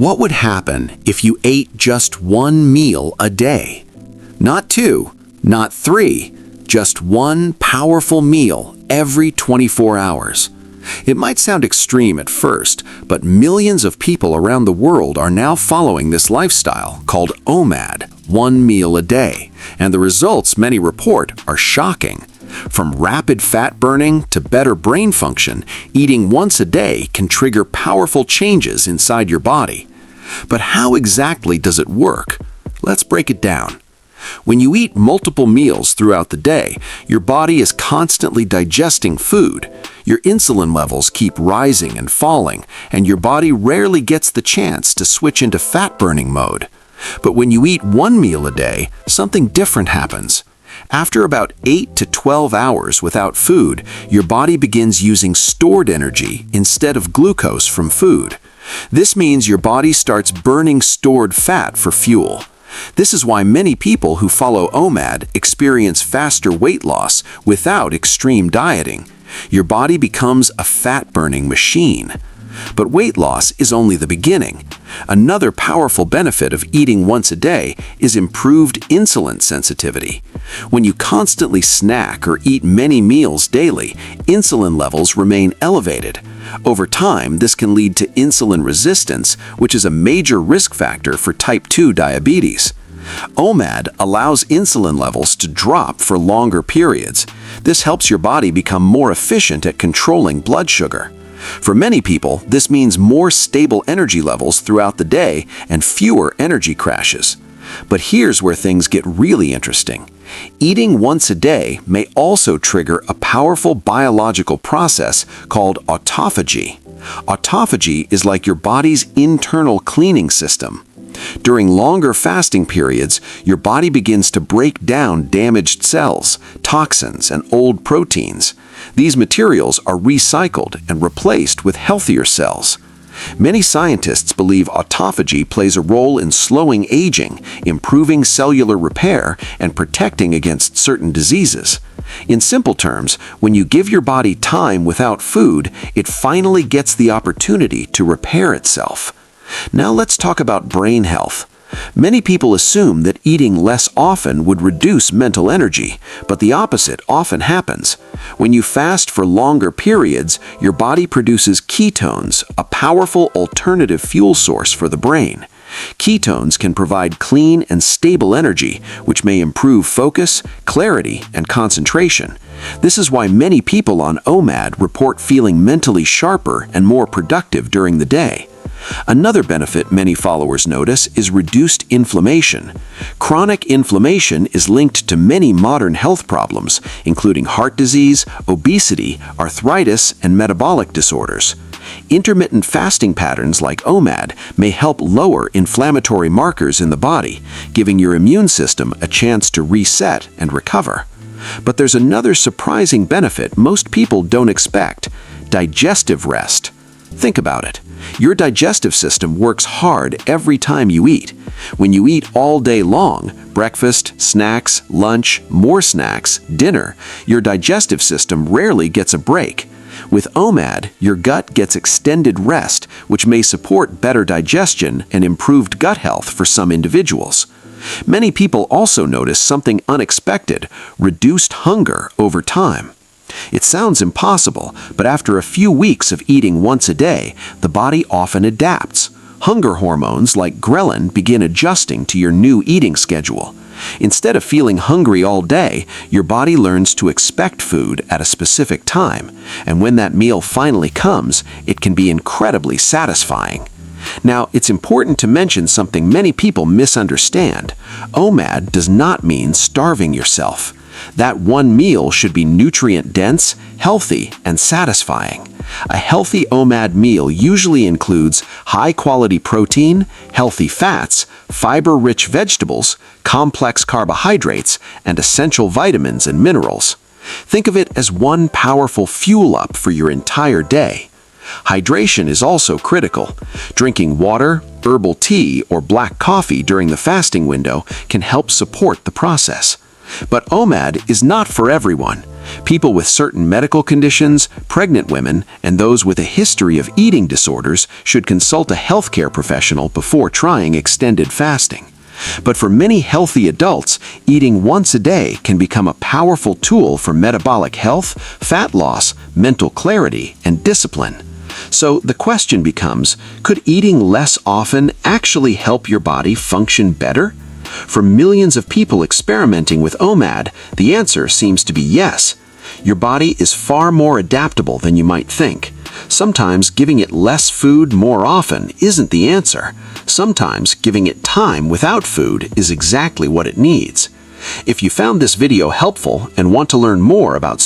What would happen if you ate just one meal a day? Not two, not three, just one powerful meal every 24 hours. It might sound extreme at first, but millions of people around the world are now following this lifestyle called OMAD, one meal a day, and the results many report are shocking. From rapid fat burning to better brain function, eating once a day can trigger powerful changes inside your body. But how exactly does it work? Let's break it down. When you eat multiple meals throughout the day, your body is constantly digesting food. Your insulin levels keep rising and falling, and your body rarely gets the chance to switch into fat-burning mode. But when you eat one meal a day, something different happens. After about 8 to 12 hours without food, your body begins using stored energy instead of glucose from food. This means your body starts burning stored fat for fuel. This is why many people who follow OMAD experience faster weight loss without extreme dieting. Your body becomes a fat-burning machine. But weight loss is only the beginning. Another powerful benefit of eating once a day is improved insulin sensitivity. When you constantly snack or eat many meals daily, insulin levels remain elevated. Over time, this can lead to insulin resistance, which is a major risk factor for type 2 diabetes. OMAD allows insulin levels to drop for longer periods. This helps your body become more efficient at controlling blood sugar. For many people, this means more stable energy levels throughout the day and fewer energy crashes. But here's where things get really interesting. Eating once a day may also trigger a powerful biological process called autophagy. Autophagy is like your body's internal cleaning system. During longer fasting periods, your body begins to break down damaged cells, toxins, and old proteins. These materials are recycled and replaced with healthier cells. Many scientists believe autophagy plays a role in slowing aging, improving cellular repair, and protecting against certain diseases. In simple terms, when you give your body time without food, it finally gets the opportunity to repair itself. Now let's talk about brain health. Many people assume that eating less often would reduce mental energy, but the opposite often happens. When you fast for longer periods, your body produces ketones, a powerful alternative fuel source for the brain. Ketones can provide clean and stable energy, which may improve focus, clarity, and concentration. This is why many people on OMAD report feeling mentally sharper and more productive during the day. Another benefit many followers notice is reduced inflammation. Chronic inflammation is linked to many modern health problems, including heart disease, obesity, arthritis, and metabolic disorders. Intermittent fasting patterns like OMAD may help lower inflammatory markers in the body, giving your immune system a chance to reset and recover. But there's another surprising benefit most people don't expect: digestive rest. Think about it. Your digestive system works hard every time you eat. When you eat all day long, breakfast, snacks, lunch, more snacks, dinner, your digestive system rarely gets a break. With OMAD, your gut gets extended rest, which may support better digestion and improved gut health for some individuals. Many people also notice something unexpected: reduced hunger over time. It sounds impossible, but after a few weeks of eating once a day, the body often adapts. Hunger hormones like ghrelin begin adjusting to your new eating schedule. Instead of feeling hungry all day, your body learns to expect food at a specific time, and when that meal finally comes, it can be incredibly satisfying. Now, it's important to mention something many people misunderstand. OMAD does not mean starving yourself. That one meal should be nutrient-dense, healthy, and satisfying. A healthy OMAD meal usually includes high-quality protein, healthy fats, fiber-rich vegetables, complex carbohydrates, and essential vitamins and minerals. Think of it as one powerful fuel-up for your entire day. Hydration is also critical. Drinking water, herbal tea, or black coffee during the fasting window can help support the process. But OMAD is not for everyone. People with certain medical conditions, pregnant women, and those with a history of eating disorders should consult a healthcare professional before trying extended fasting. But for many healthy adults, eating once a day can become a powerful tool for metabolic health, fat loss, mental clarity, and discipline. So the question becomes, could eating less often actually help your body function better? For millions of people experimenting with OMAD, the answer seems to be yes. Your body is far more adaptable than you might think. Sometimes giving it less food more often isn't the answer. Sometimes giving it time without food is exactly what it needs. If you found this video helpful and want to learn more about